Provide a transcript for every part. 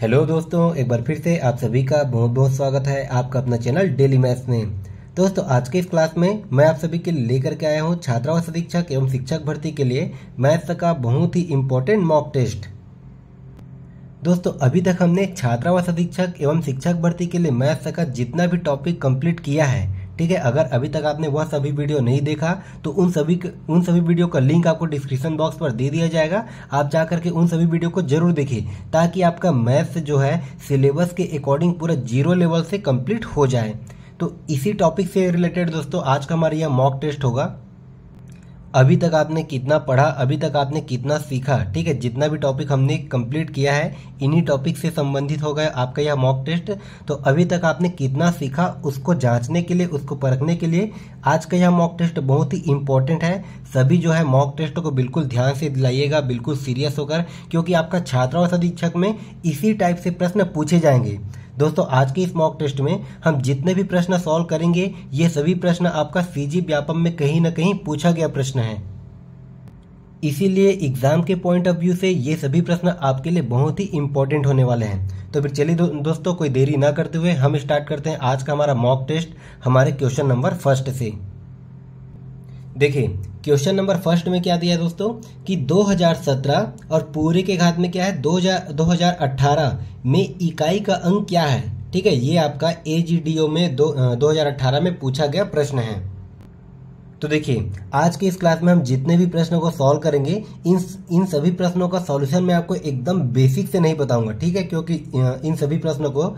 Hello दोस्तों, एक बार फिर से आप सभी का बहुत बहुत स्वागत है आपका अपना चैनल डेली मैथ्स में। दोस्तों, आज के इस क्लास में मैं आप सभी के लिए लेकर के आया हूं छात्रावास अधीक्षक एवं शिक्षक भर्ती के लिए मैथ्स का बहुत ही इम्पोर्टेंट मॉक टेस्ट। दोस्तों, अभी तक हमने छात्रावास अधीक्षक एवं शिक्षक भर्ती के लिए मैथ्स का जितना भी टॉपिक कंप्लीट किया है, ठीक है, अगर अभी तक आपने वह सभी वीडियो नहीं देखा तो उन सभी वीडियो का लिंक आपको डिस्क्रिप्शन बॉक्स पर दे दिया जाएगा। आप जाकर के उन सभी वीडियो को जरूर देखिए ताकि आपका मैथ्स जो है सिलेबस के अकॉर्डिंग पूरा 0 लेवल से कंप्लीट हो जाए। तो इसी टॉपिक से रिलेटेड दोस्तों आज का हमारा यह मॉक टेस्ट होगा। अभी तक आपने कितना पढ़ा, अभी तक आपने कितना सीखा, ठीक है, जितना भी टॉपिक हमने कंप्लीट किया है इन्हीं टॉपिक से संबंधित होगा आपका यह मॉक टेस्ट। तो अभी तक आपने कितना सीखा उसको जांचने के लिए, उसको परखने के लिए आज का यह मॉक टेस्ट बहुत ही इंपॉर्टेंट है। सभी जो है मॉक टेस्ट को बिल्कुल ध्यान से दिलाइएगा, बिल्कुल सीरियस होकर, क्योंकि आपका छात्रावास अधीक्षक में इसी टाइप से प्रश्न पूछे जाएंगे। दोस्तों, आज के इस मॉक टेस्ट में हम जितने भी प्रश्न सॉल्व करेंगे ये सभी प्रश्न आपका सीजी व्यापम में कहीं ना कहीं पूछा गया प्रश्न है। इसीलिए एग्जाम के पॉइंट ऑफ व्यू से ये सभी प्रश्न आपके लिए बहुत ही इंपॉर्टेंट होने वाले हैं। तो फिर चलिए दोस्तों, कोई देरी ना करते हुए हम स्टार्ट करते हैं आज का हमारा मॉक टेस्ट हमारे क्वेश्चन नंबर फर्स्ट से। देखिए, क्वेश्चन नंबर फर्स्ट में क्या दिया है दोस्तों कि 2017 और पूरे के घात में क्या है 2018 में इकाई का अंक क्या है। ठीक है, ये आपका एजीडीओ में 2018 में पूछा गया प्रश्न है। तो देखिए, आज के इस क्लास में हम जितने भी प्रश्नों को सॉल्व करेंगे इन सभी प्रश्नों का सॉल्यूशन मैं आपको एकदम बेसिक से नहीं बताऊंगा, ठीक है, क्योंकि इन सभी प्रश्नों को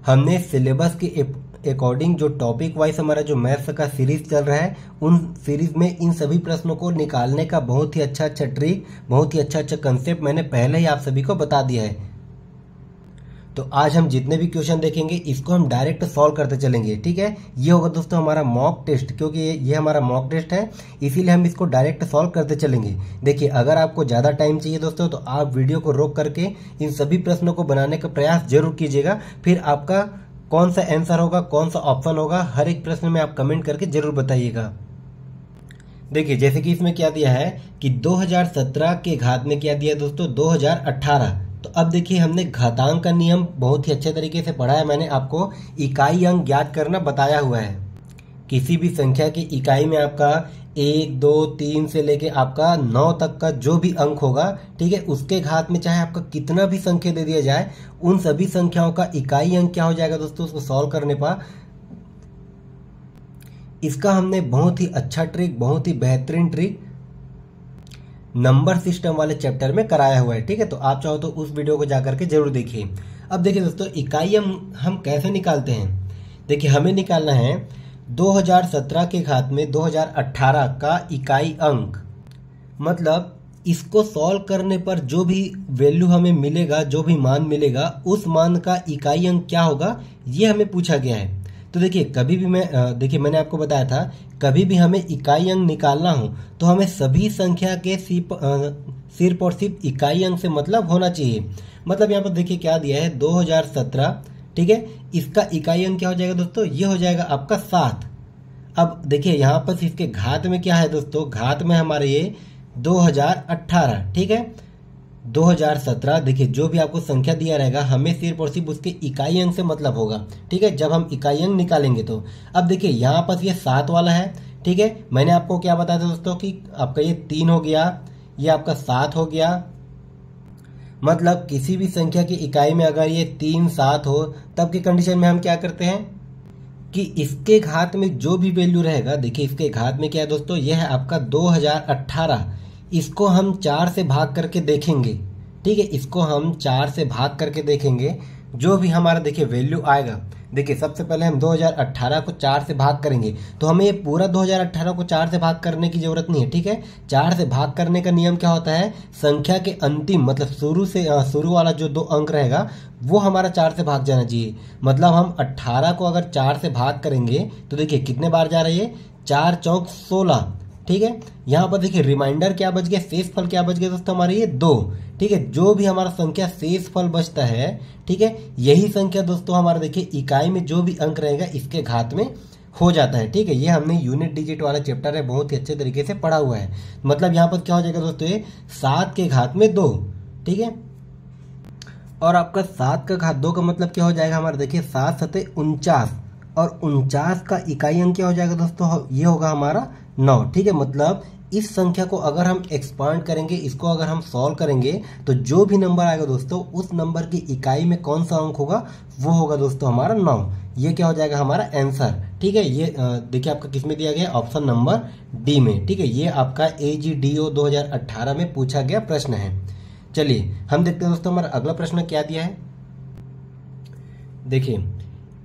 हमने सिलेबस के अकॉर्डिंग जो टॉपिक वाइज हमारा जो मैथ्स का सीरीज चल रहा है उन सीरीज में इन सभी प्रश्नों को निकालने का बहुत ही अच्छा ट्रिक, बहुत ही अच्छा कंसेप्ट मैंने पहले ही आप सभी को बता दिया है। तो आज हम जितने भी क्वेश्चन देखेंगे इसको हम डायरेक्ट सॉल्व करते चलेंगे, ठीक है। ये होगा दोस्तों हमारा मॉक टेस्ट, क्योंकि ये हमारा मॉक टेस्ट है, इसीलिए हम इसको डायरेक्ट सॉल्व करते चलेंगे। देखिए, अगर आपको ज़्यादा टाइम चाहिए दोस्तों तो आप वीडियो को रोक करके इन सभी प्रश्नों को बनाने का प्रयास जरूर कीजिएगा। फिर आपका कौन सा आंसर होगा, कौन सा ऑप्शन होगा, हर एक प्रश्न में आप कमेंट करके जरूर बताइएगा। देखिए, जैसे कि इसमें क्या दिया है कि 2017 के घात में क्या दिया दोस्तों 2018। तो अब देखिए, हमने घातांक का नियम बहुत ही अच्छे तरीके से पढ़ा है। मैंने आपको इकाई अंक ज्ञात करना बताया हुआ है। किसी भी संख्या की इकाई में आपका 1, 2, 3 से लेके आपका 9 तक का जो भी अंक होगा, ठीक है, उसके घात में चाहे आपका कितना भी संख्या दे दिया जाए, उन सभी संख्याओं का इकाई अंक क्या हो जाएगा दोस्तों उसको सॉल्व करने पर। इसका हमने बहुत ही अच्छा ट्रिक, बहुत ही बेहतरीन ट्रिक नंबर सिस्टम वाले चैप्टर में कराया हुआ है, ठीक है। तो आप चाहो तो उस वीडियो को जाकर के जरूर देखिए। अब देखिए दोस्तों, इकाई हम कैसे निकालते हैं। देखिए, हमें निकालना है 2017 के घात में 2018 का इकाई अंक, मतलब इसको सॉल्व करने पर जो भी वैल्यू हमें मिलेगा, जो भी मान मिलेगा, उस मान का इकाई अंक क्या होगा ये हमें पूछा गया है। तो देखिए, कभी भी देखिए मैंने आपको बताया था, कभी भी हमें इकाई अंक निकालना हो तो हमें सभी संख्या के सिर्फ और सिर्फ इकाई अंक से मतलब होना चाहिए। मतलब यहाँ पर देखिए क्या दिया है 2017, ठीक है, इसका इकाई अंक क्या हो जाएगा दोस्तों, ये हो जाएगा आपका 7। अब देखिए यहाँ पर इसके घात में क्या है दोस्तों, घात में हमारे ये 2018, ठीक है, 2017। देखिए, जो भी आपको संख्या दिया रहेगा हमें सिर्फ और सिर्फ उसके इकाई अंक से मतलब होगा, ठीक है, जब हम इकाई अंक निकालेंगे तो। अब देखिए यहाँ पर ये 7 वाला है, ठीक है, मैंने आपको क्या बताया था दोस्तों कि आपका ये 3 हो गया, ये आपका 7 हो गया। मतलब किसी भी संख्या की इकाई में अगर ये 3, 7 हो तब की कंडीशन में हम क्या करते हैं कि इसके घात में जो भी वैल्यू रहेगा, देखिए इसके घात में क्या है दोस्तों, यह है आपका 2018। इसको हम 4 से भाग करके देखेंगे, ठीक है, इसको हम 4 से भाग करके देखेंगे, जो भी हमारा देखिए वैल्यू आएगा। देखिए, सबसे पहले हम 2018 को 4 से भाग करेंगे, तो हमें ये पूरा 2018 को 4 से भाग करने की जरूरत नहीं है, ठीक है। 4 से भाग करने का नियम क्या होता है, संख्या के अंतिम मतलब शुरू वाला जो 2 अंक रहेगा वो हमारा 4 से भाग जाना चाहिए। मतलब हम 18 को अगर 4 से भाग करेंगे तो देखिए कितने बार जा रही है, 4 चौक 16, ठीक है। यहाँ पर देखिए रिमाइंडर क्या बच गया, शेष फल क्या बच गया दोस्तों हमारे ये 2, ठीक है। जो भी हमारा संख्या शेष फल बचता है, ठीक है, यही संख्या दोस्तों हमारा देखिए इकाई में जो भी अंक रहेगा इसके घात में हो जाता है, ठीक है। ये हमने यूनिट डिजिट वाला चैप्टर है बहुत ही अच्छे तरीके से पढ़ा हुआ है। मतलब यहाँ पर क्या हो जाएगा दोस्तों, ये 7 के घात में 2, ठीक है। और आपका 7 का घात 2 का मतलब क्या हो जाएगा हमारा, देखिए 7 सते 49, और 49 का इकाई अंक क्या हो जाएगा दोस्तों, ये होगा हमारा 9। ठीक है, मतलब इस संख्या को अगर हम एक्सपांड करेंगे, इसको अगर हम सॉल्व करेंगे, तो जो भी नंबर आएगा दोस्तों उस नंबर की इकाई में कौन सा अंक होगा, वो होगा दोस्तों हमारा 9। ये क्या हो जाएगा हमारा आंसर। ठीक है, ये देखिए आपका किस में दिया गया, ऑप्शन नंबर डी में। ठीक है, ये आपका AGDO 2018 में पूछा गया प्रश्न है। चलिए हम देखते हैं दोस्तों हमारा अगला प्रश्न क्या दिया है। देखिए,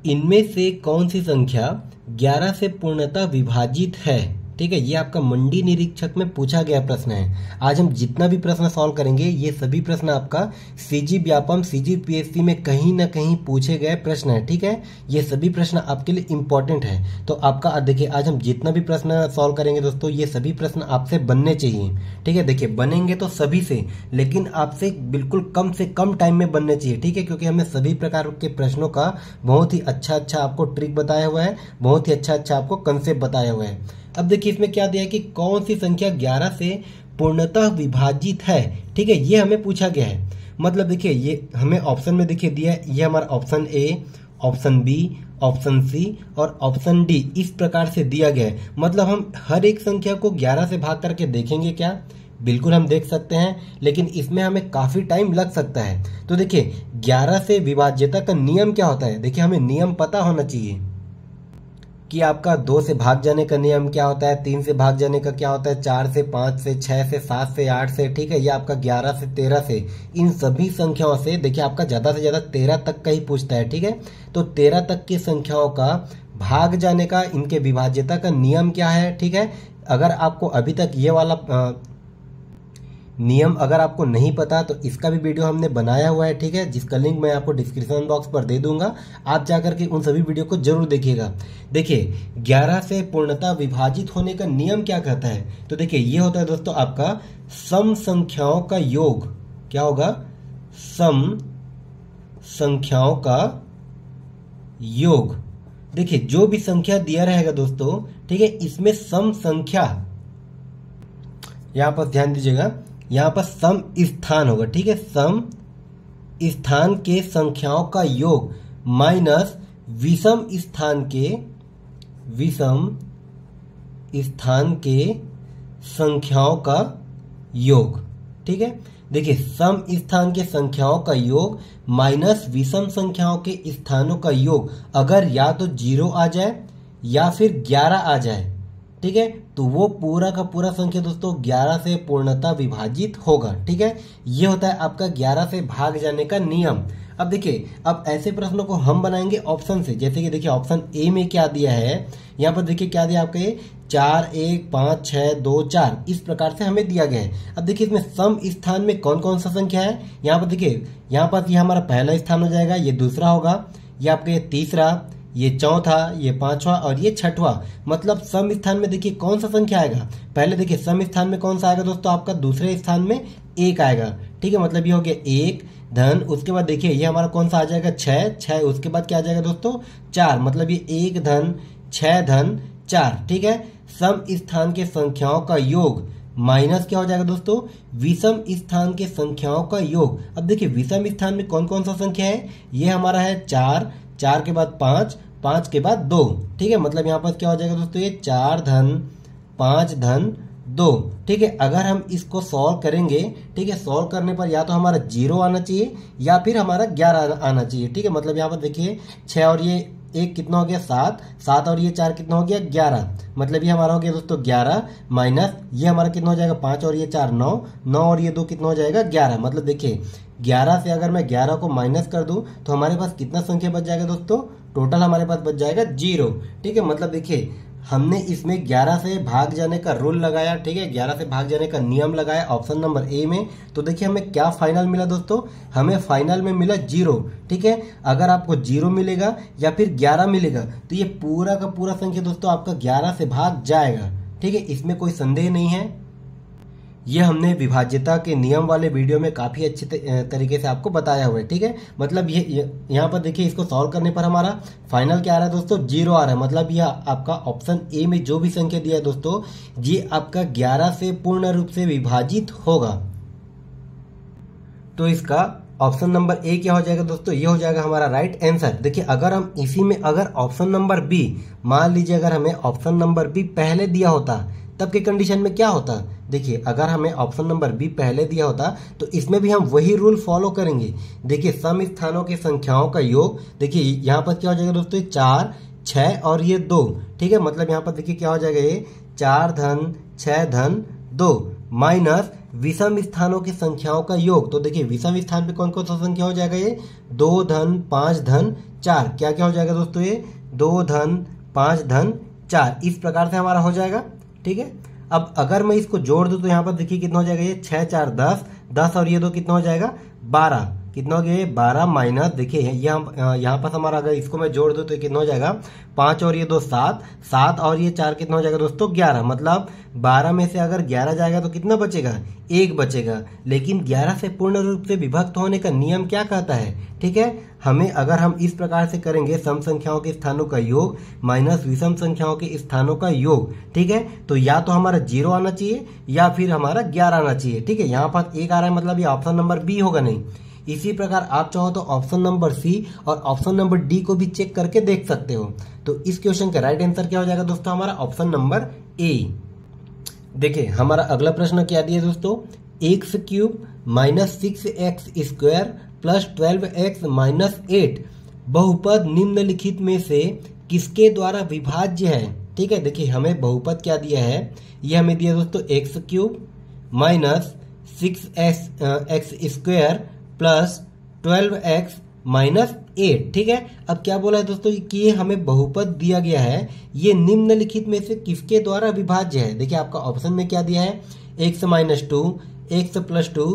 इनमें से कौन सी संख्या 11 से पूर्णतः विभाजित है। ठीक है, ये आपका मंडी निरीक्षक में पूछा गया प्रश्न है। आज हम जितना भी प्रश्न सॉल्व करेंगे, ये सभी प्रश्न आपका CG व्यापम CGPSC में कहीं ना कहीं पूछे गए प्रश्न है। ठीक है, ये सभी प्रश्न आपके लिए इंपॉर्टेंट है। तो आपका देखिए, आज हम जितना भी प्रश्न सॉल्व करेंगे दोस्तों, ये सभी प्रश्न आपसे बनने चाहिए। ठीक है, देखिए बनेंगे तो सभी से, लेकिन आपसे बिल्कुल कम से कम टाइम में बनने चाहिए। ठीक है, क्योंकि हमने सभी प्रकार के प्रश्नों का बहुत ही अच्छा आपको ट्रिक बताया हुआ है, बहुत ही अच्छा आपको कंसेप्ट बताया हुआ है। अब देखिए इसमें क्या दिया है कि कौन सी संख्या 11 से पूर्णतः विभाजित है। ठीक है, ये हमें पूछा गया है। मतलब देखिए, ये हमें ऑप्शन में देखिए दिया है, ये हमारा option A, option B, option C और ऑप्शन डी इस प्रकार से दिया गया है। मतलब हम हर एक संख्या को 11 से भाग करके देखेंगे क्या, बिल्कुल हम देख सकते हैं, लेकिन इसमें हमें काफी टाइम लग सकता है। तो देखिए 11 से विभाज्यता का नियम क्या होता है, देखिए हमें नियम पता होना चाहिए कि आपका 2 से भाग जाने का नियम क्या होता है, 3 से भाग जाने का क्या होता है, 4 से 5 से 6 से 7 से 8 से। ठीक है, ये आपका 11 से 13 से, इन सभी संख्याओं से देखिए आपका ज्यादा से ज्यादा 13 तक का ही पूछता है। ठीक है, तो 13 तक की संख्याओं का भाग जाने का, इनके विभाज्यता का नियम क्या है। ठीक है, अगर आपको अभी तक ये वाला नियम अगर आपको नहीं पता, तो इसका भी वीडियो हमने बनाया हुआ है। ठीक है, जिसका लिंक मैं आपको डिस्क्रिप्शन बॉक्स पर दे दूंगा, आप जाकर के उन सभी वीडियो को जरूर देखिएगा। देखिए 11 से पूर्णतः विभाजित होने का नियम क्या कहता है, तो देखिए ये होता है दोस्तों आपका सम संख्याओं का योग। क्या होगा, सम संख्याओं का योग। देखिए जो भी संख्या दिया रहेगा दोस्तों, ठीक है, इसमें सम संख्या, यहां पर ध्यान दीजिएगा, यहां पर सम स्थान होगा। ठीक है, सम स्थान के संख्याओं का योग माइनस विषम स्थान के संख्याओं का योग। ठीक है, देखिए सम स्थान के संख्याओं का योग माइनस विषम संख्याओं के स्थानों का योग अगर या तो 0 आ जाए या फिर 11 आ जाए, ठीक है, तो वो पूरा का पूरा संख्या दोस्तों 11 से पूर्णतः विभाजित होगा। ठीक है, ये होता है आपका 11 से भाग जाने का नियम। अब देखिए, अब ऐसे प्रश्नों को हम बनाएंगे ऑप्शन से। जैसे कि देखिए ऑप्शन ए में क्या दिया है, यहाँ पर देखिए क्या दिया आपके 4, 1, 5, 6, 2, 4 इस प्रकार से हमें दिया गया है। अब देखिए इसमें सम स्थान में कौन कौन सा संख्या है, यहाँ पर देखिए, यहाँ पर ये हमारा पहला स्थान हो जाएगा, ये दूसरा होगा, ये आपके तीसरा, ये चौथा, ये पांचवा और ये छठवा। मतलब सम स्थान में देखिए कौन सा संख्या आएगा, पहले देखिए सम स्थान में कौन सा आएगा दोस्तों, आपका दूसरे स्थान में 1 आएगा। ठीक है, मतलब ये हो गया 1 धन, उसके बाद देखिए ये हमारा कौन सा आ जाएगा 6, उसके बाद क्या आ जाएगा दोस्तों 4, मतलब ये 1 धन 6 धन 4। ठीक है, सम स्थान के संख्याओं का योग माइनस क्या हो जाएगा दोस्तों, विषम स्थान के संख्याओं का योग। अब देखिए विषम स्थान में कौन कौन सा संख्या है, ये हमारा है 4, 4 के बाद 5, 5 के बाद 2। ठीक है, मतलब यहाँ पर क्या हो जाएगा दोस्तों, ये 4 धन 5 धन 2। ठीक है, अगर हम इसको सॉल्व करेंगे, ठीक है, सॉल्व करने पर या तो हमारा 0 आना चाहिए या फिर हमारा 11 आना चाहिए। ठीक है, मतलब यहाँ पर देखिए 6 और ये 1 कितना हो गया 7, 7 और ये 4 कितना हो गया 11, मतलब ये हमारा हो गया दोस्तों 11 माइनस ये हमारा कितना हो जाएगा 5 और ये 4 9, 9 और ये 2 कितना हो जाएगा 11। मतलब देखिए 11 से अगर मैं 11 को माइनस कर दूं तो हमारे पास कितना संख्या बच जाएगा दोस्तों, टोटल हमारे पास बच जाएगा 0। ठीक है, मतलब देखिए हमने इसमें 11 से भाग जाने का रूल लगाया। ठीक है, 11 से भाग जाने का नियम लगाया ऑप्शन नंबर ए में। तो देखिए हमें क्या फाइनल मिला दोस्तों, हमें फाइनल में मिला 0। ठीक है, अगर आपको 0 मिलेगा या फिर 11 मिलेगा तो ये पूरा का पूरा संख्या दोस्तों आपका 11 से भाग जाएगा। ठीक है, इसमें कोई संदेह नहीं है। ये हमने विभाज्यता के नियम वाले वीडियो में काफी अच्छे तरीके से आपको बताया हुआ है। ठीक है, मतलब ये यहाँ पर देखिए इसको सॉल्व करने पर हमारा फाइनल क्या आ रहा है दोस्तों, 0 आ रहा है। मतलब यह आपका ऑप्शन ए में जो भी संख्या दिया है दोस्तों, ये आपका 11 से पूर्ण रूप से विभाजित होगा। तो इसका ऑप्शन नंबर ए क्या हो जाएगा दोस्तों, ये हो जाएगा हमारा राइट आंसर। देखिए अगर हम इसी में अगर ऑप्शन नंबर बी, मान लीजिए अगर हमें ऑप्शन नंबर बी पहले दिया होता तब के कंडीशन में क्या होता। देखिए अगर हमें ऑप्शन नंबर बी पहले दिया होता तो इसमें भी हम वही रूल फॉलो करेंगे। देखिए सम स्थानों की संख्याओं का योग, देखिए यहाँ पर क्या हो जाएगा दोस्तों, 4, 6 और ये 2, ठीक है। मतलब यहाँ पर देखिए क्या हो जाएगा, ये 4 धन 6 धन 2 माइनस विषम स्थानों की संख्याओं का योग। तो देखिए विषम स्थान पे कौन कौन सा संख्या हो जाएगा, ये 2 धन 5 धन 4, क्या क्या हो जाएगा दोस्तों, ये 2 धन 5 धन 4, इस प्रकार से हमारा हो जाएगा, ठीक है। अब अगर मैं इसको जोड़ दूं तो यहाँ पर देखिए कितना हो जाएगा, ये 6 4 10, 10 और ये 2 कितना हो जाएगा 12, कितना हो गया ये 12 माइनस, देखिए यहाँ पर हमारा अगर इसको मैं जोड़ दूं तो कितना हो जाएगा 5 और ये 2 7, 7 और ये 4 कितना हो जाएगा दोस्तों 11। मतलब 12 में से अगर 11 जाएगा तो कितना बचेगा, 1 बचेगा। लेकिन 11 से पूर्ण रूप से विभक्त होने का नियम क्या कहता है, ठीक है। हमें अगर हम इस प्रकार से करेंगे सम संख्याओं के स्थानों का योग माइनस विषम संख्याओं के स्थानों का योग, ठीक है, तो या तो हमारा 0 आना चाहिए या फिर हमारा 11 आना चाहिए, ठीक है। यहाँ पर 1 आ रहा है मतलब ये ऑप्शन नंबर बी होगा नहीं। इसी प्रकार आप चाहो तो ऑप्शन नंबर सी और ऑप्शन नंबर डी को भी चेक करके देख सकते हो। तो इस क्वेश्चन का राइट आंसर क्या हो जाएगा दोस्तों, हमारा ऑप्शन नंबर ए। देखिए हमारा अगला प्रश्न क्या दिया दोस्तों, x cube minus 6x square plus 12x minus 8 बहुपद निम्नलिखित में से किसके द्वारा विभाज्य है, ठीक है। देखिए हमें बहुपद क्या दिया है, ये हमें दिया दोस्तों x cube minus 6x square plus 12x minus 8, ठीक है। अब क्या बोला है दोस्तों कि ये हमें बहुपद दिया गया है, ये निम्नलिखित में से किसके द्वारा विभाज्य है। देखिए आपका ऑप्शन में क्या दिया है, x minus 2, x plus 2,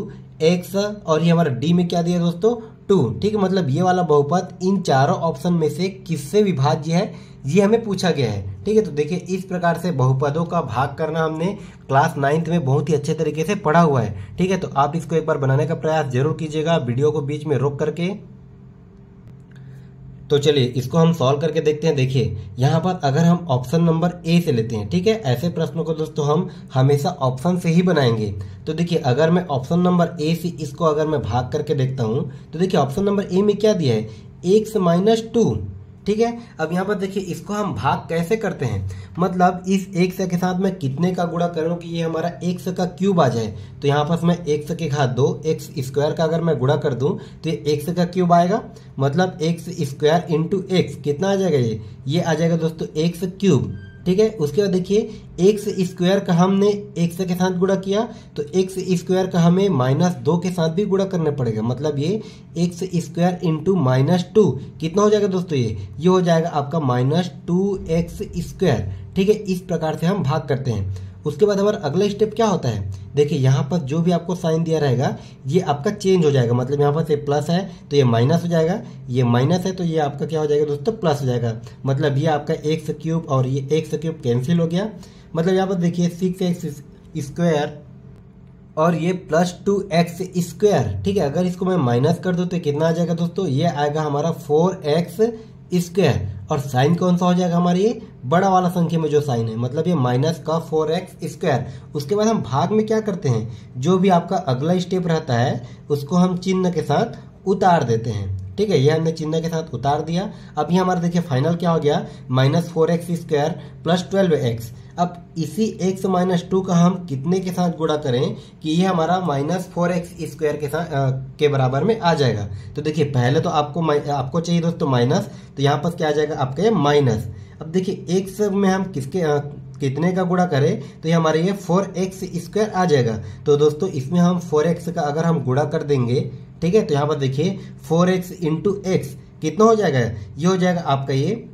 x और ये हमारा डी में क्या दिया दोस्तों 2, ठीक है। मतलब ये वाला बहुपद इन चारों ऑप्शन में से किससे विभाज्य है ये हमें पूछा गया है, ठीक है। तो देखिए इस प्रकार से बहुपदों का भाग करना हमने क्लास 9th में बहुत ही अच्छे तरीके से पढ़ा हुआ है, ठीक है। तो आप इसको एक बार बनाने का प्रयास जरूर कीजिएगा वीडियो को बीच में रोक करके। तो चलिए इसको हम सॉल्व करके देखते हैं। देखिए यहाँ पर अगर हम ऑप्शन नंबर ए से लेते हैं, ठीक है, ऐसे प्रश्नों को दोस्तों हम हमेशा ऑप्शन से ही बनाएंगे। तो देखिए अगर मैं ऑप्शन नंबर ए से इसको अगर मैं भाग करके देखता हूँ तो देखिए ऑप्शन नंबर ए में क्या दिया है, एक्स माइनस 2, ठीक है। अब यहाँ पर देखिए इसको हम भाग कैसे करते हैं, मतलब इस एक्स के साथ मैं कितने का गुणा करूं कि ये हमारा एक्स का क्यूब आ जाए। तो यहाँ पर मैं एक्स के घात 2 एक्स स्क्वायर का अगर मैं गुणा कर दूं तो ये एक्स का क्यूब आएगा, मतलब एक्स स्क्वायर इंटू एक्स कितना आ जाएगा, ये आ जाएगा दोस्तों एक्स क्यूब, ठीक है। उसके बाद देखिए एक्स स्क्वायर का हमने एक्स के साथ गुणा किया तो एक्स स्क्वायर का हमें माइनस 2 के साथ भी गुणा करना पड़ेगा, मतलब ये एक्स स्क्वायर इंटू माइनस 2 कितना हो जाएगा दोस्तों, ये हो जाएगा आपका माइनस 2x स्क्वायर, ठीक है। इस प्रकार से हम भाग करते हैं। उसके बाद हमारा अगला स्टेप क्या होता है, देखिए यहाँ पर जो भी आपको साइन दिया रहेगा ये आपका चेंज हो जाएगा, मतलब यहाँ पर से प्लस है तो ये माइनस हो जाएगा, ये माइनस है तो ये आपका क्या हो जाएगा दोस्तों प्लस हो जाएगा। मतलब ये आपका एक्स क्यूब और ये एक्स क्यूब कैंसिल हो गया, मतलब यहाँ पर देखिए 6x स्क्वायर और ये प्लस 2x स्क्वायर, ठीक है। अगर इसको मैं माइनस कर दूं तो कितना आ जाएगा दोस्तों, ये आएगा हमारा 4x स्क्वायर और साइन कौन सा हो जाएगा हमारे ये बड़ा वाला संख्या में जो साइन है, मतलब ये माइनस का 4x स्क्वायर। उसके बाद हम भाग में क्या करते हैं, जो भी आपका अगला स्टेप रहता है उसको हम चिन्ह के साथ उतार देते हैं, ठीक है। ये हमने चिन्ह के साथ उतार दिया। अब ये हमारा देखिए फाइनल क्या हो गया, minus 4x square plus 12x। अब इसी x माइनस 2 का हम कितने के साथ गुणा करें कि ये हमारा माइनस 4x स्क्वायर के साथ के बराबर में आ जाएगा। तो देखिए पहले तो आपको चाहिए दोस्तों माइनस, तो यहाँ पर क्या आ जाएगा आपका ये माइनस। अब देखिए x में हम कितने का गुणा करें तो ये हमारे ये 4x स्क्वायर आ जाएगा। तो दोस्तों इसमें हम 4x का अगर हम गुणा कर देंगे, ठीक है, तो यहाँ पर देखिए 4x इंटू एक्स कितना हो जाएगा, ये हो जाएगा आपका ये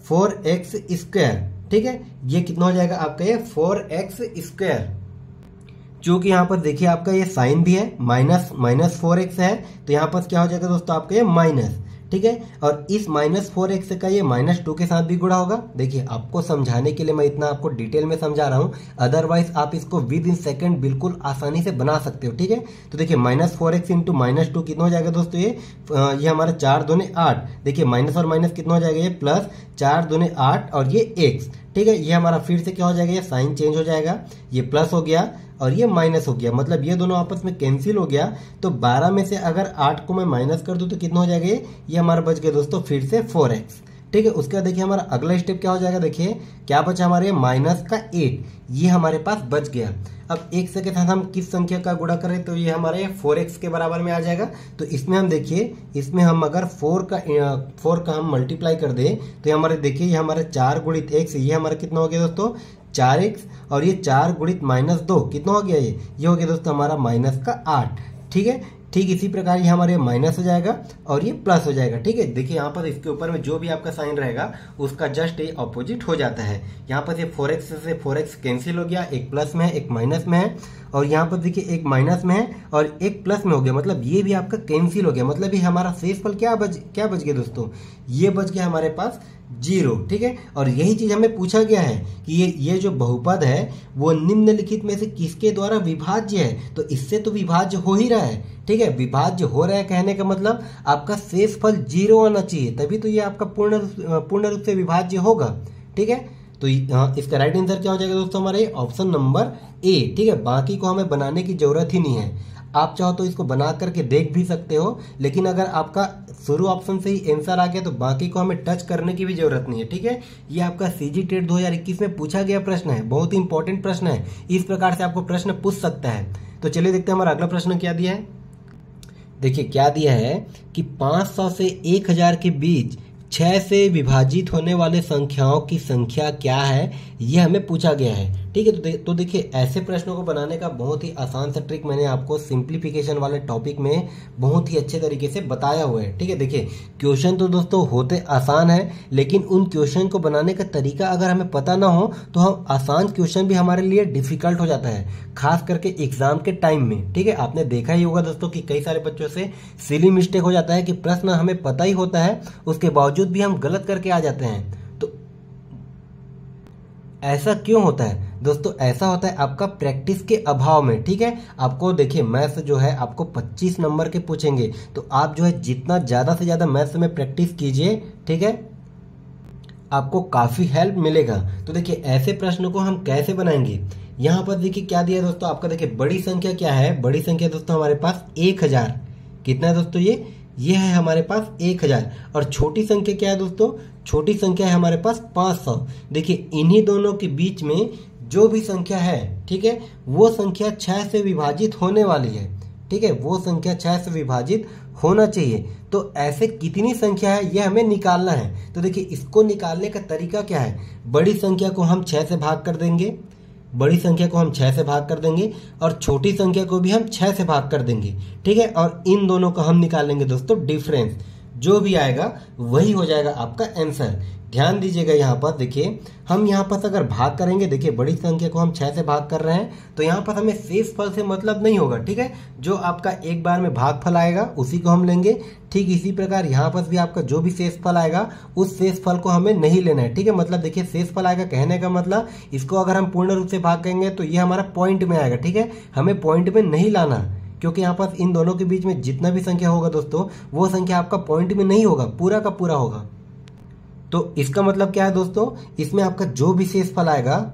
4x स्क्वायर, ठीक है। ये कितना हो जाएगा आपका ये 4x स्क्वायर। चूंकि यहाँ पर देखिए आपका ये साइन भी है, माइनस 4x है तो यहाँ पर क्या हो जाएगा दोस्तों आपका ये माइनस, ठीक है। और इस माइनस 4x का ये माइनस 2 के साथ भी गुणा होगा। देखिए आपको समझाने के लिए मैं इतना आपको डिटेल में समझा रहा हूँ, अदरवाइज आप इसको विद इन सेकंड बिल्कुल आसानी से बना सकते हो, ठीक है। तो देखिए माइनस 4x इंटू माइनस 2 कितना हो जाएगा दोस्तों, ये हमारा 4 दूने 8। देखिए माइनस और माइनस कितना हो जाएगा, ये प्लस 4 दूने 8 और ये x, ठीक है। ये हमारा फिर से क्या हो जाएगा, ये साइन चेंज हो जाएगा, ये प्लस हो गया और ये माइनस हो गया, मतलब ये दोनों आपस में कैंसिल हो गया। तो 12 में से अगर 8 को मैं माइनस कर दूं तो कितना हो जाएगा, ये हमारा बच गया दोस्तों फिर से 4x। ठीक है, उसके बाद देखिए हमारा अगला स्टेप क्या हो जाएगा, देखिए क्या बचा हमारे माइनस का 8, ये हमारे पास बच गया। अब एक से के साथ हम किस संख्या का गुणा करें तो ये हमारे 4x के बराबर में आ जाएगा। तो इसमें हम देखिए, इसमें हम अगर 4 का हम मल्टीप्लाई कर दें तो ये हमारे देखिए ये हमारे 4 गुणित x, ये हमारा कितना हो गया दोस्तों 4x, और ये 4 गुणित -2 कितना हो गया, ये हो गया दोस्तों हमारा माइनस का 8। ठीक है, ठीक इसी प्रकार ये हमारे माइनस हो जाएगा और ये प्लस हो जाएगा। ठीक है, देखिए यहाँ पर इसके ऊपर में जो भी आपका साइन रहेगा उसका जस्ट ये ऑपोजिट हो जाता है। यहाँ पर ये 4x से 4x कैंसिल हो गया, एक प्लस में है एक माइनस में है, और यहाँ पर देखिए एक माइनस में है और एक प्लस में हो गया, मतलब ये भी आपका कैंसिल हो गया। मतलब ये हमारा शेषफल क्या बच गया दोस्तों, ये बच गया हमारे पास 0। ठीक है, और यही चीज हमें पूछा गया है कि ये जो बहुपद है वो निम्नलिखित में से किसके द्वारा विभाज्य है, तो इससे तो विभाज्य हो ही रहा है। ठीक है, विभाज्य हो रहा है कहने का मतलब आपका शेषफल 0 आना चाहिए, तभी तो ये आपका पूर्ण रूप से विभाज्य होगा। ठीक है, तो इसका राइट आंसर क्या हो जाएगा दोस्तों, हमारे ऑप्शन नंबर ए। ठीक है, बाकी को हमें बनाने की जरूरत ही नहीं है, आप चाहो तो इसको बना करके देख भी सकते हो, लेकिन अगर आपका शुरू ऑप्शन से ही आंसर आ गया तो बाकी को हमें टच करने की भी जरूरत नहीं है। ठीक है, ये आपका सीजी टेट 2021 में पूछा गया प्रश्न है, बहुत ही इंपॉर्टेंट प्रश्न है, इस प्रकार से आपको प्रश्न पूछ सकता है। तो चलिए देखते हैं हमारा अगला प्रश्न क्या दिया है। देखिए क्या दिया है कि 500 से 1000 के बीच 6 से विभाजित होने वाले संख्याओं की संख्या क्या है, यह हमें पूछा गया है। ठीक है, तो देखिए ऐसे प्रश्नों को बनाने का बहुत ही आसान सा ट्रिक मैंने आपको सिंप्लीफिकेशन वाले टॉपिक में बहुत ही अच्छे तरीके से बताया हुआ है। ठीक है, देखिए क्वेश्चन तो दोस्तों होते आसान है, लेकिन उन क्वेश्चन को बनाने का तरीका अगर हमें पता ना हो तो हम आसान क्वेश्चन भी हमारे लिए डिफिकल्ट हो जाता है, खास करके एग्जाम के टाइम में। ठीक है, आपने देखा ही होगा दोस्तों कि कई सारे बच्चों से सिली मिस्टेक हो जाता है कि प्रश्न हमें पता ही होता है उसके बावजूद भी हम गलत करके आ जाते हैं। तो ऐसा क्यों होता है दोस्तों, ऐसा होता है आपका प्रैक्टिस के अभाव में। ठीक है, आपको देखिए मैथ्स जो है आपको 25 नंबर के पूछेंगे, तो आप जो है जितना ज्यादा से ज्यादा मैथ्स में प्रैक्टिस कीजिए, ठीक है, आपको काफी हेल्प मिलेगा। तो देखिए ऐसे प्रश्नों को हम कैसे बनाएंगे, यहाँ पर देखिए क्या दिया है दोस्तों आपका, देखिए बड़ी संख्या क्या है, बड़ी संख्या दोस्तों हमारे पास 1000, कितना है दोस्तों ये है हमारे पास 1000, और छोटी संख्या क्या है दोस्तों, छोटी संख्या है हमारे पास 500। देखिए इन्हीं दोनों के बीच में जो भी संख्या है, ठीक है, वो संख्या 6 से विभाजित होने वाली है। ठीक है, वो संख्या 6 से विभाजित होना चाहिए। तो ऐसे कितनी संख्या है ये हमें निकालना है। तो देखिए इसको निकालने का तरीका क्या है, बड़ी संख्या को हम 6 से भाग कर देंगे, बड़ी संख्या को हम 6 से भाग कर देंगे, और छोटी संख्या को भी हम 6 से भाग कर देंगे। ठीक है, और इन दोनों का हम निकालेंगे दोस्तों डिफरेंस, जो भी आएगा वही हो जाएगा आपका आंसर। ध्यान दीजिएगा यहाँ पर, देखिए हम यहाँ पर अगर भाग करेंगे, देखिए बड़ी संख्या को हम 6 से भाग कर रहे हैं, तो यहाँ पर हमें शेषफल से मतलब नहीं होगा। ठीक है, जो आपका एक बार में भागफल आएगा उसी को हम लेंगे। ठीक इसी प्रकार यहाँ पर भी आपका जो भी शेषफल आएगा उस शेषफल को हमें नहीं लेना है। ठीक है, मतलब देखिए शेषफल आएगा कहने का मतलब इसको अगर हम पूर्ण रूप से भाग करेंगे तो ये हमारा पॉइंट में आएगा। ठीक है, हमें पॉइंट में नहीं लाना, क्योंकि यहाँ पर इन दोनों के बीच में जितना भी संख्या होगा दोस्तों वो संख्या आपका पॉइंट में नहीं होगा, पूरा का पूरा होगा। तो इसका मतलब क्या है दोस्तों, इसमें आपका जो भी शेषफल आएगा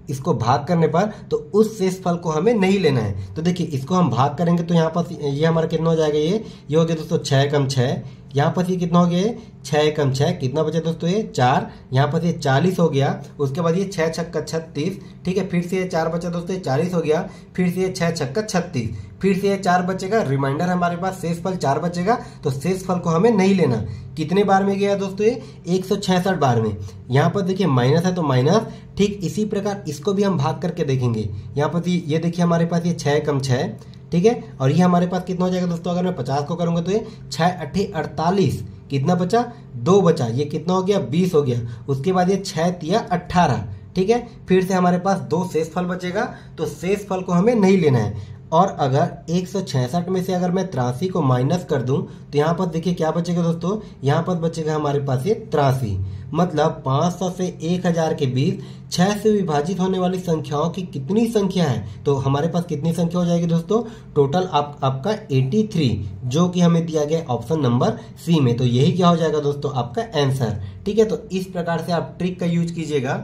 इसको भाग करने पर, तो उस शेषफल को हमें नहीं लेना है। तो देखिए इसको हम भाग करेंगे तो यहाँ पर ये हमारा कितना हो जाएगा, ये हो गया दोस्तों 6 कम 6, यहाँ पर ये कितना हो गया, 6 कम 6 कितना बचा दोस्तों, ये 4, यहाँ पर ये 40 हो गया। उसके बाद ये 6 छक्का 36, ठीक है, फिर से ये 4 बचा दोस्तों, ये 40 हो गया, फिर से ये 6 छक्का 36, फिर से ये 4 बचेगा, रिमाइंडर हमारे पास शेषफल 4 बचेगा। तो शेषफल को हमें नहीं लेना। कितने बार में गया दोस्तों, ये 166 बार में। यहाँ पर देखिए माइनस है तो माइनस, ठीक इसी प्रकार इसको भी हम भाग करके देखेंगे। यहाँ पर ये देखिए हमारे पास ये 6 कम 6, ठीक है, और ये हमारे पास कितना हो जाएगा दोस्तों, अगर मैं 50 को करूंगा तो ये 6 8 48, कितना बचा, 2 बचा, ये कितना हो गया 20 हो गया। उसके बाद ये 6 तिया 18, ठीक है, फिर से हमारे पास 2 शेषफल बचेगा। तो शेषफल को हमें नहीं लेना है। और अगर 166 में से अगर मैं 83 को माइनस कर दूं तो यहाँ पर देखिए क्या बचेगा दोस्तों, यहाँ पर बचेगा हमारे पास ये 83। मतलब 500 से 1000 के बीच 6 से विभाजित होने वाली संख्याओं की कितनी संख्या है, तो हमारे पास कितनी संख्या हो जाएगी दोस्तों, टोटल आपका 83, जो कि हमें दिया गया ऑप्शन नंबर सी में। तो यही क्या हो जाएगा दोस्तों आपका आंसर। ठीक है, तो इस प्रकार से आप ट्रिक का यूज कीजिएगा।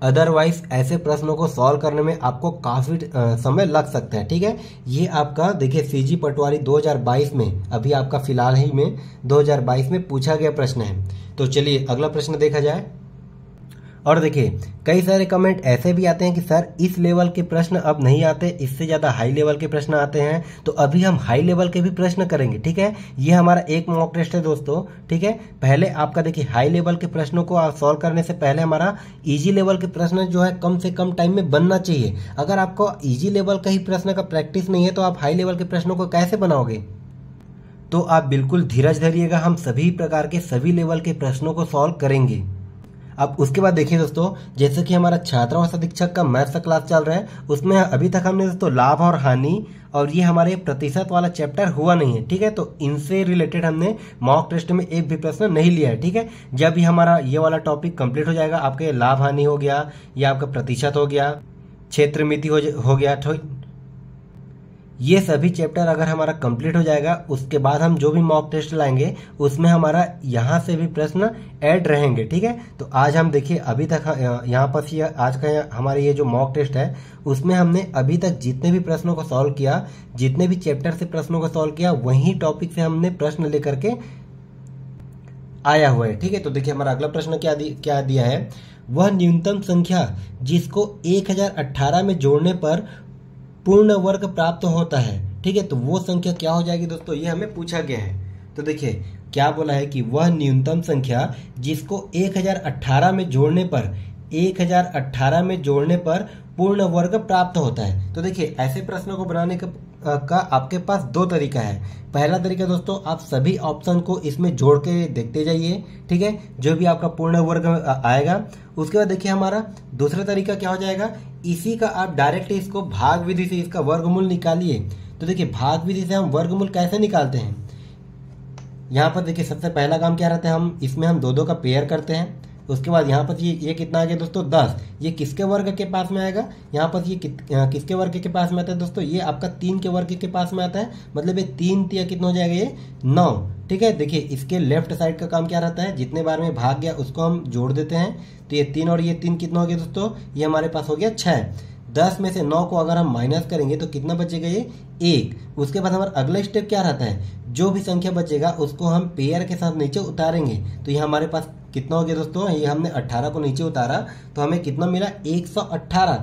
अदरवाइज ऐसे प्रश्नों को सॉल्व करने में आपको काफी समय लग सकता है। ठीक है, ये आपका देखिए सीजी पटवारी 2022 में, अभी आपका फिलहाल ही में 2022 में पूछा गया प्रश्न है। तो चलिए अगला प्रश्न देखा जाए। और देखिए कई सारे कमेंट ऐसे भी आते हैं कि सर इस लेवल के प्रश्न अब नहीं आते, इससे ज़्यादा हाई लेवल के प्रश्न आते हैं। तो अभी हम हाई लेवल के भी प्रश्न करेंगे। ठीक है, ये हमारा एक मॉक टेस्ट है दोस्तों। ठीक है, पहले आपका देखिए हाई लेवल के प्रश्नों को सॉल्व करने से पहले हमारा इजी लेवल के प्रश्न जो है कम से कम टाइम में बनना चाहिए। अगर आपको इजी लेवल का ही प्रश्न का प्रैक्टिस नहीं है तो आप हाई लेवल के प्रश्नों को कैसे बनाओगे। तो आप बिल्कुल धीरज धरिएगा, हम सभी प्रकार के सभी लेवल के प्रश्नों को सॉल्व करेंगे। अब उसके बाद देखिए दोस्तों, जैसे कि हमारा छात्रावास अधीक्षक का मैथ्स का क्लास चल रहा है, उसमें अभी तक हमने दोस्तों लाभ और हानि और ये हमारे प्रतिशत वाला चैप्टर हुआ नहीं है। ठीक है, तो इनसे रिलेटेड हमने मॉक टेस्ट में एक भी प्रश्न नहीं लिया है। ठीक है, जब भी हमारा ये वाला टॉपिक कंप्लीट हो जाएगा, आपके लाभ हानि हो गया या आपका प्रतिशत हो गया, क्षेत्र मिति हो गया, ये सभी चैप्टर अगर हमारा कंप्लीट हो जाएगा, उसके बाद हम जो भी मॉक टेस्ट लाएंगे उसमें हमारा यहाँ से भी प्रश्न ऐड रहेंगे। ठीक है, तो आज हम देखिए अभी तक यहाँ पर आज का हमारे ये जो मॉक टेस्ट है उसमें हमने अभी तक जितने भी प्रश्नों को सॉल्व किया, जितने भी चैप्टर से प्रश्नों को सॉल्व किया, वही टॉपिक से हमने प्रश्न लेकर के आया हुआ है। ठीक है, तो देखिए हमारा अगला प्रश्न क्या दिया है, वह न्यूनतम संख्या जिसको 1018 में जोड़ने पर पूर्ण वर्ग प्राप्त होता है। ठीक है, तो वो संख्या क्या हो जाएगी दोस्तों, ये हमें पूछा गया है। तो देखिए क्या बोला है कि वह न्यूनतम संख्या जिसको 1018 में जोड़ने पर पूर्ण वर्ग प्राप्त होता है। तो देखिए ऐसे प्रश्नों को बनाने का आपके पास दो तरीका है। पहला तरीका दोस्तों, आप सभी ऑप्शन को इसमें जोड़ के देखते जाइए। ठीक है, जो भी आपका पूर्ण वर्ग आएगा। उसके बाद देखिए हमारा दूसरा तरीका क्या हो जाएगा, इसी का आप डायरेक्ट इसको भाग विधि से इसका वर्गमूल निकालिए। तो देखिए भाग विधि से हम वर्गमूल कैसे निकालते हैं, यहाँ पर देखिए सबसे पहला काम क्या रहता है, हम दो का पेयर करते हैं। उसके बाद यहाँ पर ये कितना आ गया दोस्तों 10, ये किसके वर्ग के पास में आएगा, यहाँ पर ये किसके वर्ग के पास में आता है दोस्तों, ये आपका 3 के वर्ग के पास में आता है। मतलब ये 3 तिया कितना हो जाएगा, ये 9। ठीक है, देखिए इसके लेफ्ट साइड का काम क्या रहता है, जितने बार में भाग गया उसको हम जोड़ देते हैं। तो ये 3 और ये 3 कितना हो गया दोस्तों, ये हमारे पास हो गया 6। 10 में से 9 को अगर हम माइनस करेंगे तो कितना बचेगा, ये 1। उसके बाद हमारा अगला स्टेप क्या रहता है, जो भी संख्या बचेगा उसको हम पेयर के साथ नीचे उतारेंगे। तो ये हमारे पास कितना हो गया दोस्तों, ये हमने 18 को नीचे उतारा तो हमें कितना मिला 118।